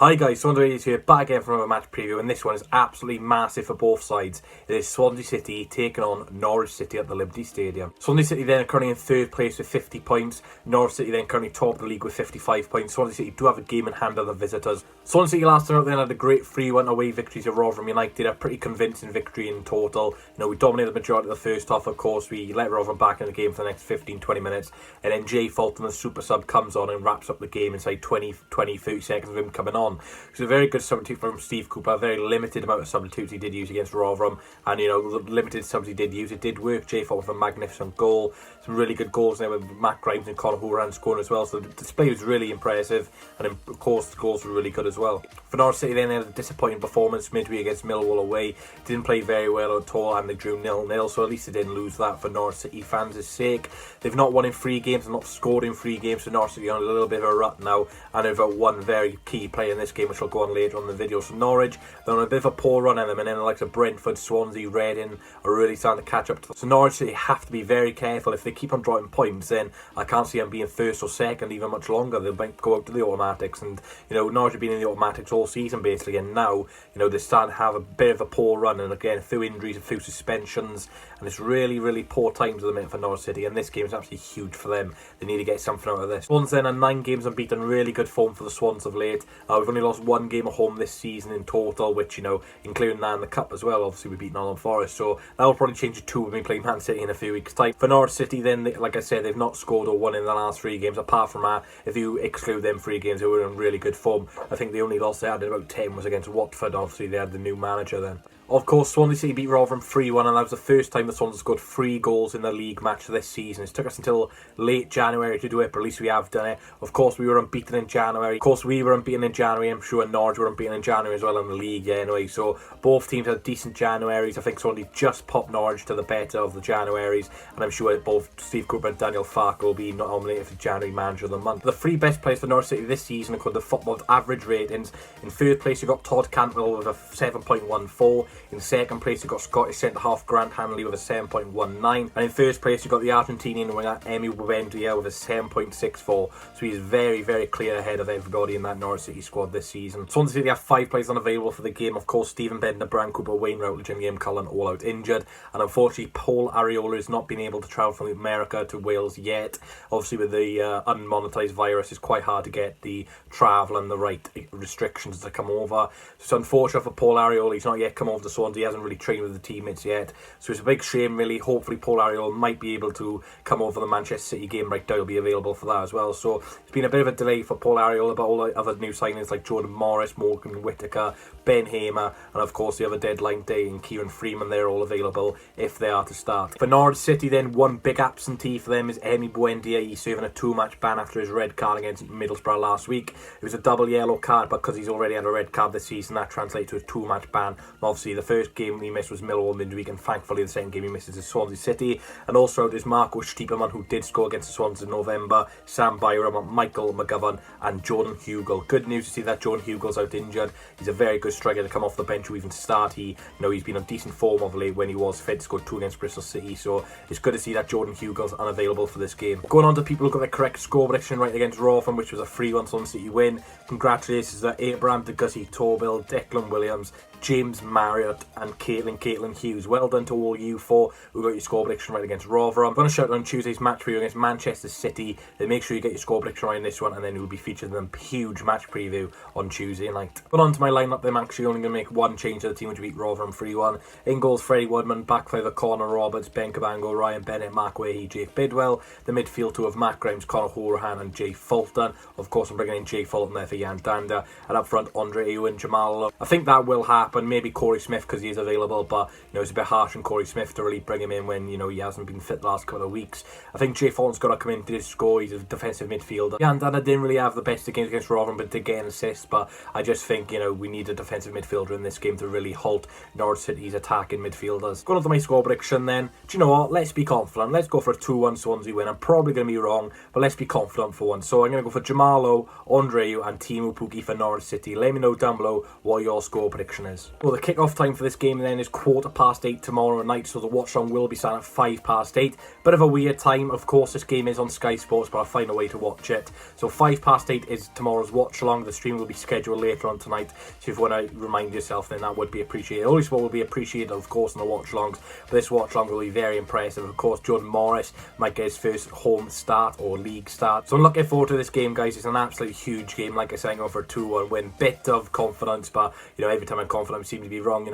Hi guys, Swansea City here, back again from a match preview, and this one is absolutely massive for both sides. It is Swansea City taking on Norwich City at the Liberty Stadium. Swansea City then are currently in third place with 50 points. Norwich City then currently top of the league with 55 points. Swansea City do have a game in hand on the visitors. Swansea City last time out then had a great 3-1 away victory to Rotherham United, a pretty convincing victory in total. We dominated the majority of the first half, of course. We let Rotherham back in the game for the next 15-20 minutes, and then Jay Fulton, the super sub, comes on and wraps up the game inside 20-30 seconds of him coming on. It's a very good substitute from Steve Cooper, a very limited amount of substitutes he did use against Rotherham, and the limited subs he did use, it did work. Jay Fulton with a magnificent goal, some really good goals there with Matt Grimes and Conor Horan scoring as well, so the display was really impressive, and of course the goals were really good as well. For Norwich City then, they had a disappointing performance midweek against Millwall away, didn't play very well at all, and they drew 0-0, so at least they didn't lose that for Norwich City fans' sake. They've not won in 3 games and not scored in 3 games, so Norwich City are on a little bit of a rut now, and they've got one very key player in this game which will go on later on in the video. So Norwich, they're on a bit of a poor run in them, and then the likes of Brentford, Swansea, Reading are really starting to catch up to them. So Norwich City have to be very careful. If they keep on dropping points, then I can't see them being first or second even much longer. They might go out to the automatics, and Norwich have been in the automatics all season basically, and now they're starting to have a bit of a poor run, and again through injuries, a few suspensions, and it's really poor times at the minute for Norwich City, and this game is absolutely huge for them. They need to get something out of this. Swans then are 9 games unbeaten, really good form for the Swans of late. We've only lost 1 game at home this season in total, which including that in the cup as well. Obviously we beat Nottingham Forest, so that'll probably change to 2 when we play Man City in a few weeks time. For Norwich City then, like I said, they've not scored or won in the last 3 games. Apart from that, if you exclude them 3 games, they were in really good form. I think the only loss they had in about 10 was against Watford. Obviously they had the new manager then. Of course, Swansea City beat Rotherham 3-1, and that was the first time the Swans scored 3 goals in the league match this season. It took us until late January to do it, but at least we have done it. Of course, we were unbeaten in January. I'm sure Norwich were unbeaten in January as well in the league, anyway. So both teams had decent Januaries. I think Swansea just popped Norwich to the better of the Januaries, and I'm sure both Steve Cooper and Daniel Farke will be nominated for January Manager of the Month. The 3 best players for Norwich City this season according to Football's average ratings. In third place, you got Todd Cantwell with a 7.14. In second place, you got Scottish centre-half Grant Hanley with a 7.19. And in first place, you got the Argentinian winger Emi Buendia with a 7.64. So he's very clear ahead of everybody in that Norwich City squad this season. Swansea City have 5 players unavailable for the game. Of course, Stephen Bender, Brian Cooper, Wayne Routledge and Liam Cullen all out injured. And unfortunately, Paul Areola has not been able to travel from America to Wales yet. Obviously, with the unmonetised virus, it's quite hard to get the travel and the right restrictions to come over. So it's unfortunate for Paul Areola. He's not yet come over to Swansea. He hasn't really trained with the teammates yet. So it's a big shame, really. Hopefully, Paul Areola might be able to come over the Manchester City game. Right now, he'll be available for that as well. So it's been a bit of a delay for Paul Areola, but all the other new signings like Jordan Morris, Morgan Whittaker, Ben Hamer, and of course the other deadline day and Kieran Freeman, they're all available if they are to start. For Norwich City then, one big absentee for them is Emi Buendia. He's serving a 2-match ban after his red card against Middlesbrough last week. It was a double yellow card, but because he's already had a red card this season, that translates to a 2-match ban. And obviously the first game he missed was Millwall midweek, and thankfully the second game he misses is Swansea City. And also there's Marco Stiepermann, who did score against the Swans in November, Sam Byram, Michael McGovern and Jordan Hugill. Good news to see that Jordan Hugill's out injured. He's a very good striker to come off the bench or even start. He's been on decent form of late when he was fit, scored 2 against Bristol City, so it's good to see that Jordan Hugill's unavailable for this game. Going on to people who got the correct score prediction right against Rotherham, which was a 3-1 Swansea City win. Congratulations to Abraham Degussy, Torbill, Declan Williams, James Marriott and Caitlin Hughes. Well done to all you 4 who got your score prediction right against Rotherham. I'm going to shout on Tuesday's match preview against Manchester City. Then make sure you get your score prediction right in this one, and then you'll be featured in a huge match preview on Tuesday night. But on to my lineup, I'm actually only going to make one change to the team which beat Rotherham 3-1. In goals, Freddie Woodman, back 5 of Connor Roberts, Ben Cabango, Ryan Bennett, Mark Wahey, Jake Bidwell. The midfield 2 of Matt Grimes, Conor Horan and Jay Fulton. Of course, I'm bringing in Jay Fulton there for Jan Danda. And up front, Andre Ayew and Jamal. I think that will happen. Maybe Corey Smith because he is available, but it's a bit harsh on Corey Smith to really bring him in when he hasn't been fit the last couple of weeks. I think Jay Fulton's got to come in to score. He's a defensive midfielder. Jan Danda didn't really have the best of games against Rotherham, but did get an assist. But I just think we need a defensive midfielder in this game to really halt Norwich City's attacking midfielders. Going on to my score prediction then. Do you know what? Let's be confident. Let's go for a 2-1 Swansea win. I'm probably going to be wrong, but let's be confident for once. So I'm going to go for Jamalo, Andre Ayew and Timu Pukki for Norwich City. Let me know down below what your score prediction is. Well, the kick-off time for this game then is 8:15 tomorrow night, so the watch-along will be starting at 8:05. Bit of a weird time. Of course, this game is on Sky Sports, but I'll find a way to watch it. So 8:05 is tomorrow's watch-along. The stream stream will be scheduled later on tonight, so if you want to remind yourself, then that would be appreciated. All this will be appreciated, of course, in the watch-alongs, but this watch-along will be very impressive. Of course, Jordan Morris might get his first home start or league start, so I'm looking forward to this game, guys. It's an absolutely huge game. Like I said, I'm going for a 2-1 win. Bit of confidence, but every time I'm confident, I seem to be wrong.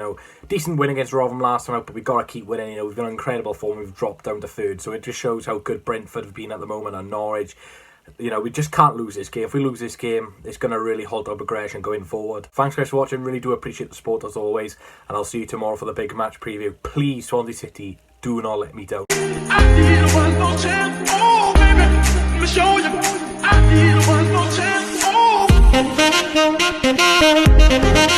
Decent win against Rotherham last time out, but we've got to keep winning. We've got an incredible form. We've dropped down to third, so it just shows how good Brentford have been at the moment, and Norwich. We just can't lose this game. If we lose this game, it's going to really halt our progression going forward. Thanks guys for watching. Really do appreciate the support as always, and I'll see you tomorrow for the big match preview. Please, Swansea City, do not let me down. I need one more chance. Oh, baby, let me show you. I need one more chance. Oh.